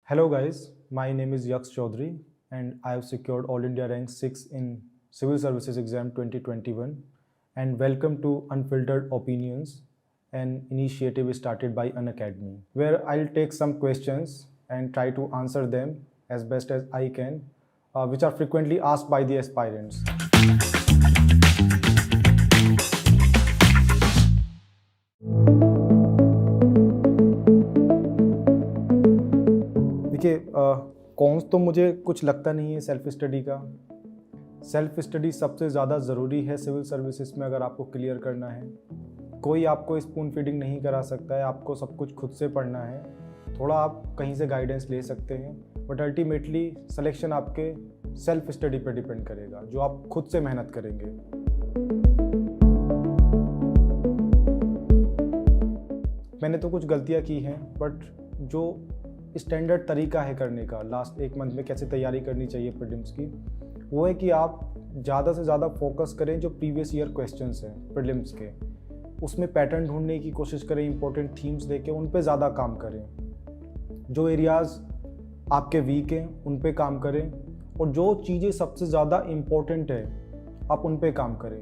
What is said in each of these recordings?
Hello guys, my name is Yaksh Chaudhary and I have secured All India Rank 6 in Civil Services Exam 2021 and welcome to Unfiltered Opinions, an initiative started by Unacademy, where I'll take some questions and try to answer them as best as I can, which are frequently asked by the aspirants. देखिए कौन्स तो मुझे कुछ लगता नहीं है self study का। Self study सबसे ज़्यादा ज़रूरी है सिविल सर्विसेज में अगर आपको क्लियर करना है। कोई आपको स्पून फीडिंग नहीं करा सकता है, आपको सब कुछ खुद से पढ़ना है। थोड़ा आप कहीं से गाइडेंस ले सकते हैं, बट अल्टीमेटली सिलेक्शन आपके सेल्फ स्टडी पर डिपेंड करेगा, जो आप खुद से मेहनत करेंगे। मैंने तो कुछ गलतियाँ की हैं, बट जो स्टैंडर्ड तरीका है करने का, लास्ट एक मंथ में कैसे तैयारी करनी चाहिए प्रीलिम्स की, वो है कि आप ज़्यादा से ज़्यादा फोकस करें जो प्रीवियस ईयर क्वेश्चंस हैं प्रीलिम्स के, उसमें पैटर्न ढूंढने की कोशिश करें, इंपॉर्टेंट थीम्स देके उन पे ज़्यादा काम करें। जो एरियाज़ आपके वीक हैं उन पे काम करें, और जो चीज़ें सबसे ज़्यादा इम्पोर्टेंट है आप उन पे काम करें।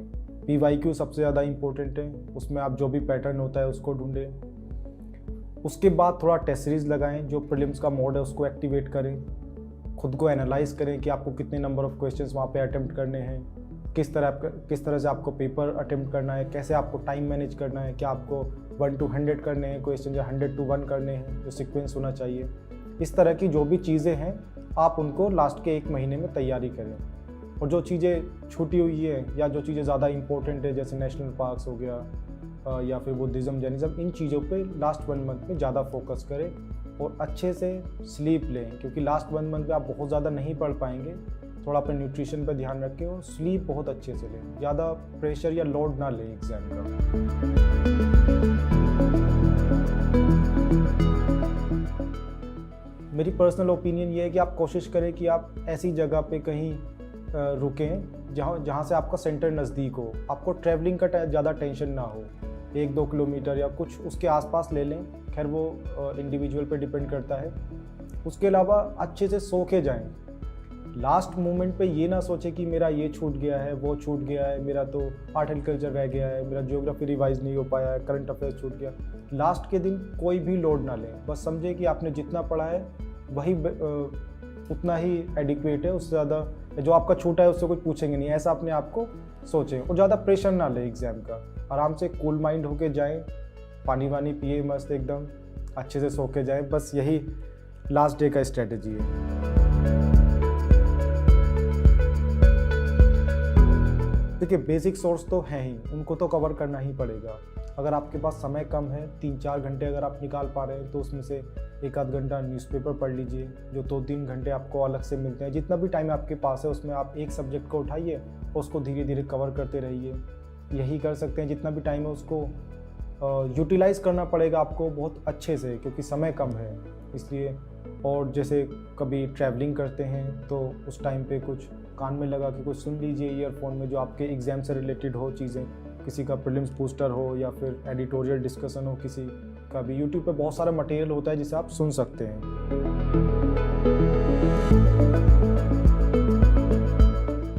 PYQ सबसे ज़्यादा इम्पोर्टेंट है, उसमें आप जो भी पैटर्न होता है उसको ढूंढें। उसके बाद थोड़ा टेस्ट सीरीज़ लगाएं, जो प्रीलिम्स का मोड है उसको एक्टिवेट करें। खुद को एनालाइज करें कि आपको कितने नंबर ऑफ़ क्वेश्चंस वहाँ पे अटेम्प्ट करने हैं, किस तरह से आपको पेपर अटेम्प्ट करना है, कैसे आपको टाइम मैनेज करना है, क्या आपको 1 to 100 करने हैं क्वेश्चन या 100 to 1 करने हैं, जो सीक्वेंस होना चाहिए। इस तरह की जो भी चीज़ें हैं आप उनको लास्ट के 1 महीने में तैयारी करें। और जो चीज़ें छूटी हुई है या जो चीज़ें ज़्यादा इंपॉर्टेंट है, जैसे नेशनल पार्क्स हो गया या फिर बुद्धिज़्म, जैनिज़्म, इन चीज़ों पे लास्ट 1 मंथ में ज़्यादा फोकस करें और अच्छे से स्लीप लें, क्योंकि लास्ट 1 मंथ में आप बहुत ज़्यादा नहीं पढ़ पाएंगे। थोड़ा अपने न्यूट्रिशन पे ध्यान रखें और स्लीप बहुत अच्छे से लें, ज़्यादा प्रेशर या लोड ना लें एग्ज़ाम का। मेरी पर्सनल ओपिनियन ये है कि आप कोशिश करें कि आप ऐसी जगह पे कहीं रुकें जहाँ से आपका सेंटर नज़दीक हो, आपको ट्रैवलिंग का ज़्यादा टेंशन ना हो। 1-2 किलोमीटर या कुछ उसके आसपास ले लें, खैर वो इंडिविजुअल पे डिपेंड करता है। उसके अलावा अच्छे से सो के जाएँ। लास्ट मोमेंट पे ये ना सोचें कि मेरा ये छूट गया है, वो छूट गया है, मेरा तो आर्ट एंड कल्चर रह गया है, मेरा ज्योग्राफी रिवाइज नहीं हो पाया है, करंट अफेयर्स छूट गया। लास्ट के दिन कोई भी लोड ना लें, बस समझे कि आपने जितना पढ़ा है वही उतना ही एडिक्वेट है, उससे ज़्यादा जो आपका छूटा है उससे कुछ पूछेंगे नहीं, ऐसा अपने आप को सोचें। और ज़्यादा प्रेशर ना लें एग्ज़ाम का, आराम से कूल माइंड होके जाएं, पानी वानी पिए, मस्त एकदम अच्छे से सो के जाएं। बस यही लास्ट डे का स्ट्रेटजी है। देखिए बेसिक सोर्स तो हैं ही, उनको तो कवर करना ही पड़ेगा। अगर आपके पास समय कम है, 3-4 घंटे अगर आप निकाल पा रहे हैं तो उसमें से 1-आध घंटा न्यूज़पेपर पढ़ लीजिए, जो 2-3 घंटे आपको अलग से मिलते हैं। जितना भी टाइम आपके पास है उसमें आप एक सब्जेक्ट को उठाइए और उसको धीरे धीरे कवर करते रहिए। यही कर सकते हैं। जितना भी टाइम है उसको यूटिलाइज़ करना पड़ेगा आपको बहुत अच्छे से, क्योंकि समय कम है इसलिए। और जैसे कभी ट्रैवलिंग करते हैं तो उस टाइम पे कुछ कान में लगा के कुछ सुन लीजिए ईयरफोन में, जो आपके एग्ज़ाम से रिलेटेड हो चीज़ें, किसी का प्रीलिम्स बूस्टर हो या फिर एडिटोरियल डिस्कशन हो किसी का भी। यूट्यूब पे बहुत सारा मटेरियल होता है जिसे आप सुन सकते हैं।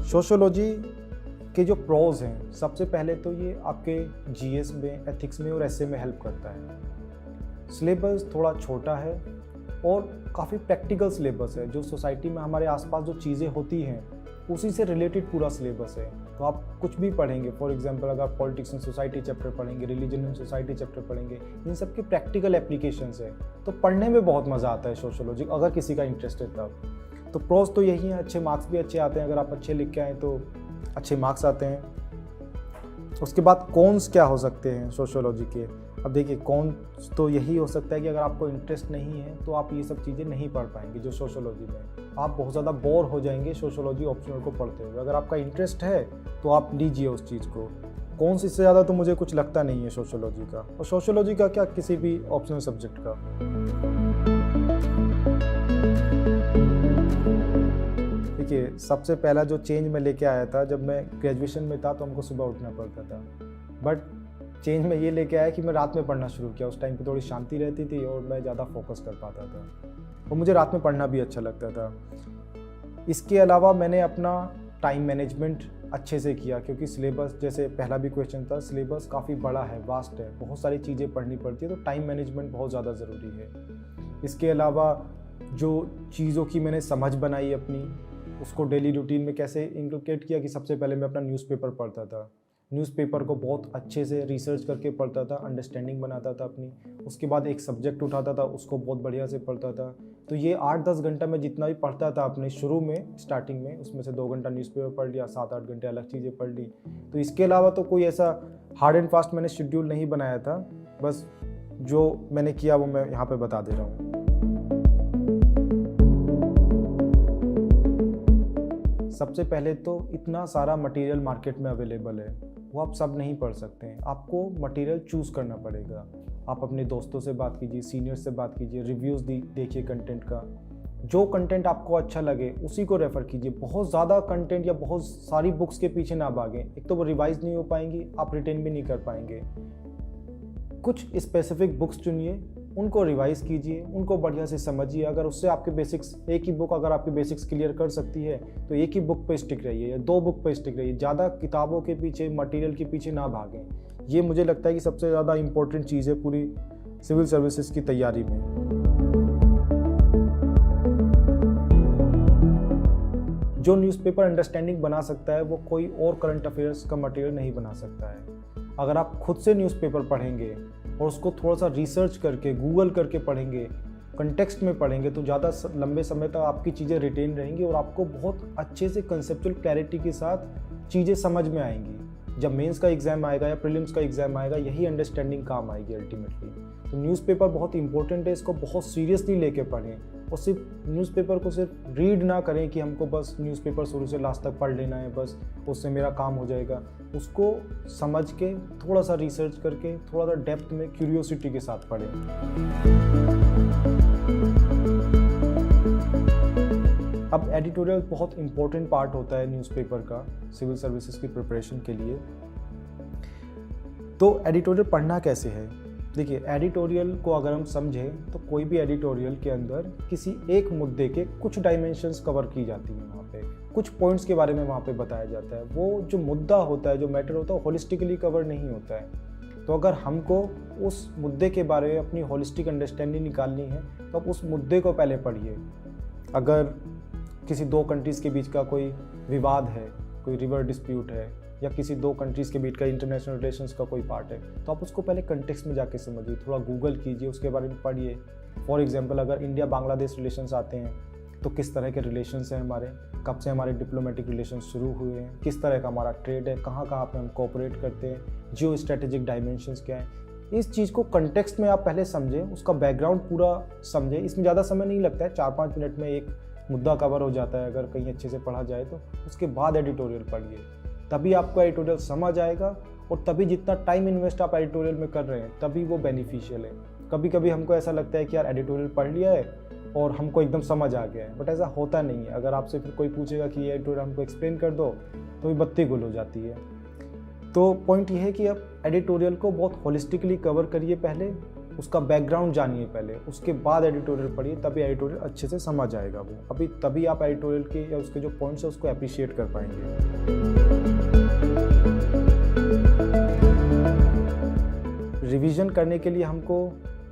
सोशियोलॉजी के जो प्रोज हैं, सबसे पहले तो ये आपके GS में, एथिक्स में और ऐसे में हेल्प करता है। सिलेबस थोड़ा छोटा है और काफ़ी प्रैक्टिकल सिलेबस है। जो सोसाइटी में हमारे आसपास जो चीज़ें होती हैं उसी से रिलेटेड पूरा सिलेबस है। तो आप कुछ भी पढ़ेंगे, फॉर एग्जांपल अगर पॉलिटिक्स इन सोसाइटी चैप्टर पढ़ेंगे, रिलीजन इन सोसाइटी चैप्टर पढ़ेंगे, इन सब के प्रैक्टिकल एप्लीकेशंस है, तो पढ़ने में बहुत मज़ा आता है सोशियोलॉजी, अगर किसी का इंटरेस्ट है तब। तो प्रोज तो यही है, अच्छे मार्क्स भी अच्छे आते हैं, अगर आप अच्छे लिख के आएँ तो अच्छे मार्क्स आते हैं। उसके बाद कॉन्स क्या हो सकते हैं सोशियोलॉजी के। अब देखिए कॉन्स तो यही हो सकता है कि अगर आपको इंटरेस्ट नहीं है तो आप ये सब चीज़ें नहीं पढ़ पाएंगे। जो सोशियोलॉजी में आप बहुत ज़्यादा बोर हो जाएंगे सोशियोलॉजी ऑप्शनल को पढ़ते हुए। अगर आपका इंटरेस्ट है तो आप लीजिए उस चीज़ को। कॉन्स इससे ज़्यादा तो मुझे कुछ लगता नहीं है सोशियोलॉजी का, और सोशियोलॉजी का क्या, किसी भी ऑप्शनल सब्जेक्ट का। देखिए सबसे पहला जो चेंज मैं लेके आया था, जब मैं ग्रेजुएशन में था तो हमको सुबह उठना पड़ता था, बट चेंज में ये लेके आया कि मैं रात में पढ़ना शुरू किया। उस टाइम पे थोड़ी शांति रहती थी और मैं ज़्यादा फोकस कर पाता था। और मुझे रात में पढ़ना भी अच्छा लगता था। इसके अलावा मैंने अपना टाइम मैनेजमेंट अच्छे से किया, क्योंकि सिलेबस, जैसे पहला भी क्वेश्चन था, सिलेबस काफ़ी बड़ा है, वास्ट है, बहुत सारी चीज़ें पढ़नी पड़ती है, तो टाइम मैनेजमेंट बहुत ज़्यादा ज़रूरी है। इसके अलावा जो चीज़ों की मैंने समझ बनाई अपनी, उसको डेली रूटीन में कैसे इंक्लूड किया कि सबसे पहले मैं अपना न्यूज़पेपर पढ़ता था। न्यूज़पेपर को बहुत अच्छे से रिसर्च करके पढ़ता था, अंडरस्टैंडिंग बनाता था अपनी। उसके बाद एक सब्जेक्ट उठाता था, उसको बहुत बढ़िया से पढ़ता था। तो ये 8-10 घंटा मैं जितना भी पढ़ता था अपने शुरू में, स्टार्टिंग में, उसमें से 2 घंटा न्यूज़पेपर पढ़ लिया, 7-8 घंटे अलग चीज़ें पढ़ ली। तो इसके अलावा तो कोई ऐसा हार्ड एंड फास्ट मैंने शेड्यूल नहीं बनाया था, बस जो मैंने किया वो मैं यहाँ पे बता दे रहा हूँ। सबसे पहले तो इतना सारा मटेरियल मार्केट में अवेलेबल है, वो आप सब नहीं पढ़ सकते हैं। आपको मटेरियल चूज़ करना पड़ेगा। आप अपने दोस्तों से बात कीजिए, सीनियर्स से बात कीजिए, रिव्यूज़ देखिए कंटेंट का। जो कंटेंट आपको अच्छा लगे उसी को रेफ़र कीजिए। बहुत ज़्यादा कंटेंट या बहुत सारी बुक्स के पीछे ना भागें, एक तो वो रिवाइज़ नहीं हो पाएंगी, आप रिटेन भी नहीं कर पाएंगे। कुछ स्पेसिफिक बुक्स चुनिए, उनको रिवाइज़ कीजिए, उनको बढ़िया से समझिए। अगर उससे आपके बेसिक्स, एक ही बुक अगर आपके बेसिक्स क्लियर कर सकती है तो एक ही बुक पे स्टिक रहिए या 2 बुक पे स्टिक रहिए। ज़्यादा किताबों के पीछे, मटेरियल के पीछे ना भागें। ये मुझे लगता है कि सबसे ज़्यादा इम्पोर्टेंट चीज़ है पूरी सिविल सर्विसेज की तैयारी में। जो न्यूज़पेपर अंडरस्टैंडिंग बना सकता है वो कोई और करंट अफेयर्स का मटेरियल नहीं बना सकता है। अगर आप खुद से न्यूज़पेपर पढ़ेंगे और उसको थोड़ा सा रिसर्च करके, गूगल करके पढ़ेंगे, कंटेक्स्ट में पढ़ेंगे, तो ज़्यादा लंबे समय तक आपकी चीज़ें रिटेन रहेंगी और आपको बहुत अच्छे से कंसेप्चुअल क्लैरिटी के साथ चीज़ें समझ में आएंगी। जब मेंस का एग्ज़ाम आएगा या प्रीलिम्स का एग्ज़ाम आएगा, यही अंडरस्टैंडिंग काम आएगी अल्टीमेटली। तो न्यूज़पेपर बहुत इंपॉर्टेंट है, इसको बहुत सीरियसली लेके पढ़ें और सिर्फ न्यूज़पेपर को सिर्फ रीड ना करें कि हमको बस न्यूज़पेपर शुरू से लास्ट तक पढ़ लेना है, बस उससे मेरा काम हो जाएगा। उसको समझ के, थोड़ा सा रिसर्च करके, थोड़ा सा डेप्थ में क्यूरियोसिटी के साथ पढ़ें। अब एडिटोरियल बहुत इंपॉर्टेंट पार्ट होता है न्यूज़पेपर का सिविल सर्विसेज की प्रिपरेशन के लिए। तो एडिटोरियल पढ़ना कैसे है? देखिए, एडिटोरियल को अगर हम समझें तो कोई भी एडिटोरियल के अंदर किसी एक मुद्दे के कुछ डायमेंशंस कवर की जाती हैं, वहाँ पे कुछ पॉइंट्स के बारे में वहाँ पे बताया जाता है। वो जो मुद्दा होता है, जो मैटर होता है, वो होलिस्टिकली कवर नहीं होता है। तो अगर हमको उस मुद्दे के बारे में अपनी होलिस्टिक अंडरस्टैंडिंग निकालनी है तो आप उस मुद्दे को पहले पढ़िए। अगर किसी 2 कंट्रीज़ के बीच का कोई विवाद है, कोई रिवर डिस्प्यूट है, या किसी 2 कंट्रीज़ के बीच का इंटरनेशनल रिलेशंस का कोई पार्ट है, तो आप उसको पहले कंटेक्स्ट में जाके समझिए, थोड़ा गूगल कीजिए, उसके बारे में पढ़िए। फॉर एग्जांपल, अगर इंडिया बांग्लादेश रिलेशंस आते हैं तो किस तरह के रिलेशंस हैं हमारे, कब से हमारे डिप्लोमेटिक रिलेशंस शुरू हुए हैं, किस तरह का हमारा ट्रेड है, कहाँ कहाँ पे हम कोऑपरेट करते हैं, जियो स्ट्रेटेजिक डायमेंशंस क्या है। इस चीज़ को कंटेक्स्ट में आप पहले समझें, उसका बैकग्राउंड पूरा समझें। इसमें ज़्यादा समय नहीं लगता है, 4-5 मिनट में एक मुद्दा कवर हो जाता है अगर कहीं अच्छे से पढ़ा जाए तो। उसके बाद एडिटोरियल पढ़िए, तभी आपको एडिटोरियल समझ आएगा और तभी जितना टाइम इन्वेस्ट आप एडिटोरियल में कर रहे हैं तभी वो बेनिफिशियल है। कभी कभी हमको ऐसा लगता है कि यार एडिटोरियल पढ़ लिया है और हमको एकदम समझ आ गया है, बट ऐसा होता नहीं है। अगर आपसे फिर कोई पूछेगा कि ये एडिटोरियल हमको एक्सप्लेन कर दो तो ये बत्ती गुल हो जाती है। तो पॉइंट ये है कि आप एडिटोरियल को बहुत होलिस्टिकली कवर करिए, पहले उसका बैकग्राउंड जानिए पहले, उसके बाद एडिटोरियल पढ़िए, तभी एडिटोरियल अच्छे से समझ आएगा वो। अभी तभी आप एडिटोरियल के या उसके जो पॉइंट्स है उसको अप्रिशिएट कर पाएंगे। रिवीजन करने के लिए हमको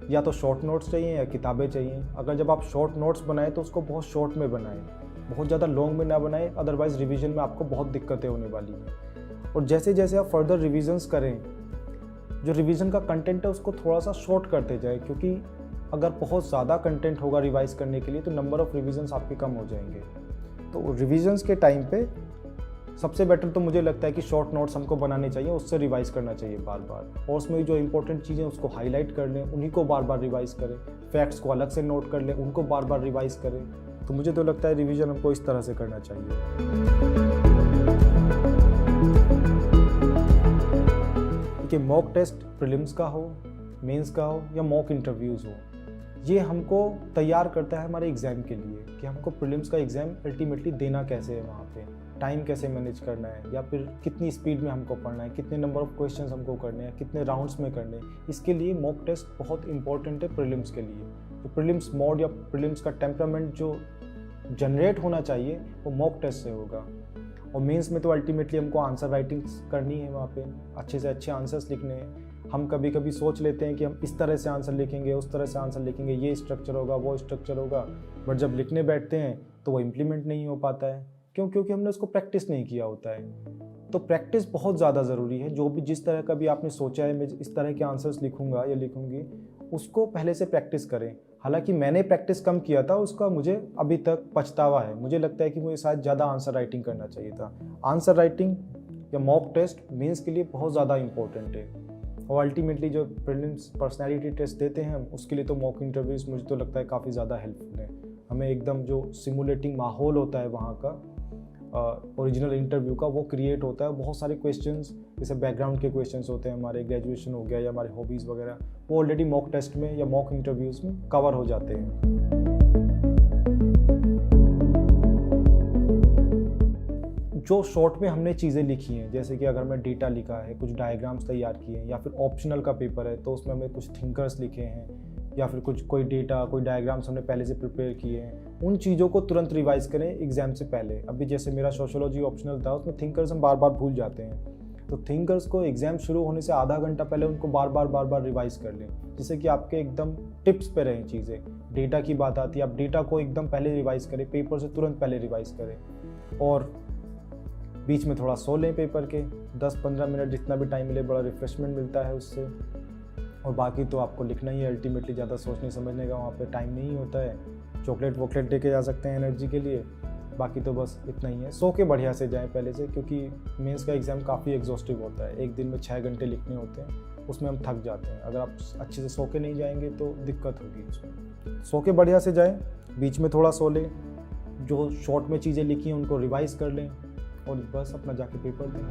या तो शॉर्ट नोट्स चाहिए या किताबें चाहिए। अगर जब आप शॉर्ट नोट्स बनाएं तो उसको बहुत शॉर्ट में बनाएं, बहुत ज़्यादा लॉन्ग में ना बनाएं, अदरवाइज़ रिवीजन में आपको बहुत दिक्कतें होने वाली हैं। और जैसे जैसे आप फर्दर रिविजन्स करें, जो रिवीजन का कंटेंट है उसको थोड़ा सा शॉर्ट करते जाए, क्योंकि अगर बहुत ज़्यादा कंटेंट होगा रिवाइज करने के लिए तो नंबर ऑफ़ रिविजन्स आपके कम हो जाएंगे। तो रिविजन्स के टाइम पे सबसे बेटर तो मुझे लगता है कि शॉर्ट नोट्स हमको बनाने चाहिए, उससे रिवाइज करना चाहिए बार बार, और उसमें जो इंपॉर्टेंट चीज़ें उसको हाईलाइट कर लें, उन्हीं को बार बार रिवाइज करें। फैक्ट्स को अलग से नोट कर लें, उनको बार बार रिवाइज करें। तो मुझे तो लगता है रिवीजन हमको इस तरह से करना चाहिए। कि मॉक टेस्ट प्रीलिम्स का हो, मेंस का हो या मॉक इंटरव्यूज़ हो, ये हमको तैयार करता है हमारे एग्ज़ाम के लिए कि हमको प्रीलिम्स का एग्ज़ाम अल्टीमेटली देना कैसे है, वहाँ पे टाइम कैसे मैनेज करना है, या फिर कितनी स्पीड में हमको पढ़ना है, कितने नंबर ऑफ़ क्वेश्चंस हमको करने हैं, कितने राउंड्स में करने हैं। इसके लिए मॉक टेस्ट बहुत इंपॉर्टेंट है प्रीलिम्स के लिए, तो प्रीलिम्स मोड या प्रीलिम्स का टेम्परामेंट जो जनरेट होना चाहिए वो मॉक टेस्ट से होगा। और मेंस में तो अल्टीमेटली हमको आंसर राइटिंग करनी है, वहाँ पे अच्छे से अच्छे आंसर्स लिखने हैं। हम कभी कभी सोच लेते हैं कि हम इस तरह से आंसर लिखेंगे, उस तरह से आंसर लिखेंगे, ये स्ट्रक्चर होगा, वो स्ट्रक्चर होगा, बट जब लिखने बैठते हैं तो वो इम्प्लीमेंट नहीं हो पाता है। क्यों? क्योंकि हमने उसको प्रैक्टिस नहीं किया होता है। तो प्रैक्टिस बहुत ज़्यादा ज़रूरी है। जो भी जिस तरह का भी आपने सोचा है मैं इस तरह के आंसर्स लिखूंगा या लिखूंगी, उसको पहले से प्रैक्टिस करें। हालांकि मैंने प्रैक्टिस कम किया था, उसका मुझे अभी तक पछतावा है। मुझे लगता है कि मुझे शायद ज़्यादा आंसर राइटिंग करना चाहिए था। आंसर राइटिंग या मॉक टेस्ट मेंस के लिए बहुत ज़्यादा इंपॉर्टेंट है। और अल्टीमेटली जो प्रीलिम्स पर्सनैलिटी टेस्ट देते हैं हम, उसके लिए तो मॉक इंटरव्यूज़ मुझे तो लगता है काफ़ी ज़्यादा हेल्पफुल है। हमें एकदम जो सिमुलेटिंग माहौल होता है वहाँ का ओरिजिनल इंटरव्यू का, वो क्रिएट होता है। बहुत सारे क्वेश्चंस जैसे बैकग्राउंड के क्वेश्चंस होते हैं, हमारे ग्रेजुएशन हो गया या हमारे हॉबीज़ वगैरह, वो ऑलरेडी मॉक टेस्ट में या मॉक इंटरव्यूज़ में कवर हो जाते हैं। जो शॉर्ट में हमने चीज़ें लिखी हैं, जैसे कि अगर मैं डेटा लिखा है, कुछ डायग्राम्स तैयार किए हैं, या फिर ऑप्शनल का पेपर है तो उसमें हमने कुछ थिंकर्स लिखे हैं, या फिर कोई डेटा, कोई डायग्राम्स हमने पहले से प्रिपेयर किए हैं, उन चीज़ों को तुरंत रिवाइज करें एग्जाम से पहले। अभी जैसे मेरा सोशियोलॉजी ऑप्शनल था, उसमें थिंकर्स हम बार बार भूल जाते हैं, तो थिंकर्स को एग्जाम शुरू होने से आधा घंटा पहले उनको बार बार रिवाइज कर लें, जिससे कि आपके एकदम टिप्स पे रहें चीज़ें। डेटा की बात आती है, आप डेटा को एकदम पहले रिवाइज करें, पेपर से तुरंत पहले रिवाइज करें, और बीच में थोड़ा सो लें पेपर के 10-15 मिनट, जितना भी टाइम मिले, बड़ा रिफ्रेशमेंट मिलता है उससे। और बाकी तो आपको लिखना ही है अल्टीमेटली, ज़्यादा सोचने समझने का वहाँ पे टाइम नहीं होता है। चॉकलेट वॉकलेट लेके जा सकते हैं एनर्जी के लिए, बाकी तो बस इतना ही है। सो के बढ़िया से जाएं पहले से, क्योंकि मेंस का एग्ज़ाम काफ़ी एग्जॉस्टिव होता है। एक दिन में 6 घंटे लिखने होते हैं, उसमें हम थक जाते हैं। अगर आप अच्छे से सो के नहीं जाएंगे तो दिक्कत होगी उसमें। सो के बढ़िया से जाएँ, बीच में थोड़ा सो लें, जो शॉर्ट में चीज़ें लिखी हैं उनको रिवाइज कर लें, और बस अपना जाके पेपर दें।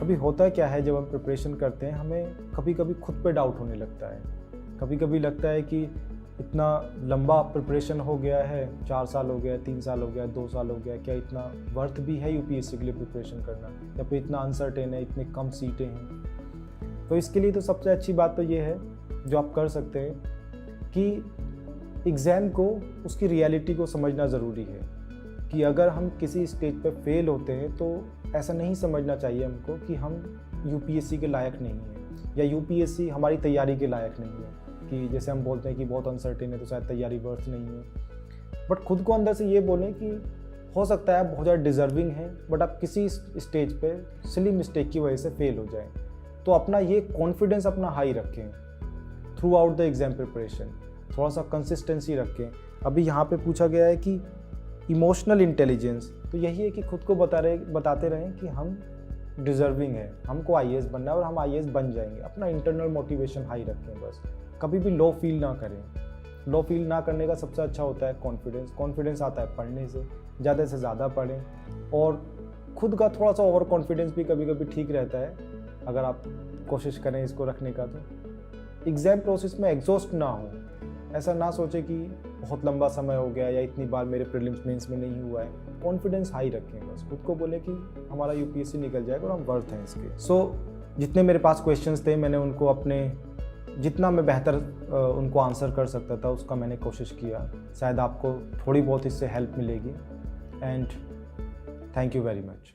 अभी होता क्या है, जब हम प्रिपरेशन करते हैं हमें कभी कभी खुद पे डाउट होने लगता है। कभी कभी लगता है कि इतना लंबा प्रिपरेशन हो गया है, 4 साल हो गया, 3 साल हो गया, 2 साल हो गया, क्या इतना वर्थ भी है यूपीएससी के लिए प्रिपरेशन करना, या फिर इतना अनसर्टेन है, इतने कम सीटें हैं। तो इसके लिए तो सबसे अच्छी बात तो ये है जो आप कर सकते हैं कि एग्ज़ाम को, उसकी रियलिटी को समझना ज़रूरी है। कि अगर हम किसी स्टेज पे फेल होते हैं तो ऐसा नहीं समझना चाहिए हमको कि हम यूपीएससी के लायक नहीं हैं, या यूपीएससी हमारी तैयारी के लायक नहीं है। कि जैसे हम बोलते हैं कि बहुत अनसर्टेन है तो शायद तैयारी वर्थ नहीं है, बट खुद को अंदर से ये बोलें कि हो सकता है आप बहुत ज़्यादा डिज़र्विंग हैं, बट आप किसी स्टेज पे सिली मिस्टेक की वजह से फेल हो जाएं। तो अपना ये कॉन्फिडेंस अपना हाई रखें through out the exam preparation, थोड़ा सा कंसिस्टेंसी रखें। अभी यहाँ पे पूछा गया है कि इमोशनल इंटेलिजेंस, तो यही है कि खुद को बताते रहें कि हम डिज़र्विंग है, हमको आईएएस बनना है और हम आईएएस बन जाएंगे। अपना इंटरनल मोटिवेशन हाई रखें, बस कभी भी लो फील ना करें। लो फील ना करने का सबसे अच्छा होता है कॉन्फिडेंस। कॉन्फिडेंस आता है पढ़ने से ज़्यादा पढ़ें, और खुद का थोड़ा सा ओवर कॉन्फिडेंस भी कभी कभी ठीक रहता है अगर आप कोशिश करें इसको रखने का। तो एग्ज़ाम प्रोसेस में एग्जॉस्ट ना हो, ऐसा ना सोचे कि बहुत लंबा समय हो गया या इतनी बार मेरे प्रीलिम्स मेंस में नहीं हुआ है। कॉन्फिडेंस हाई रखें, बस खुद को बोले कि हमारा यूपीएससी निकल जाएगा और हम वर्थ हैं इसके। जितने मेरे पास क्वेश्चंस थे मैंने उनको अपने जितना मैं बेहतर उनको आंसर कर सकता था उसका मैंने कोशिश किया। शायद आपको थोड़ी बहुत इससे हेल्प मिलेगी, and thank you very much.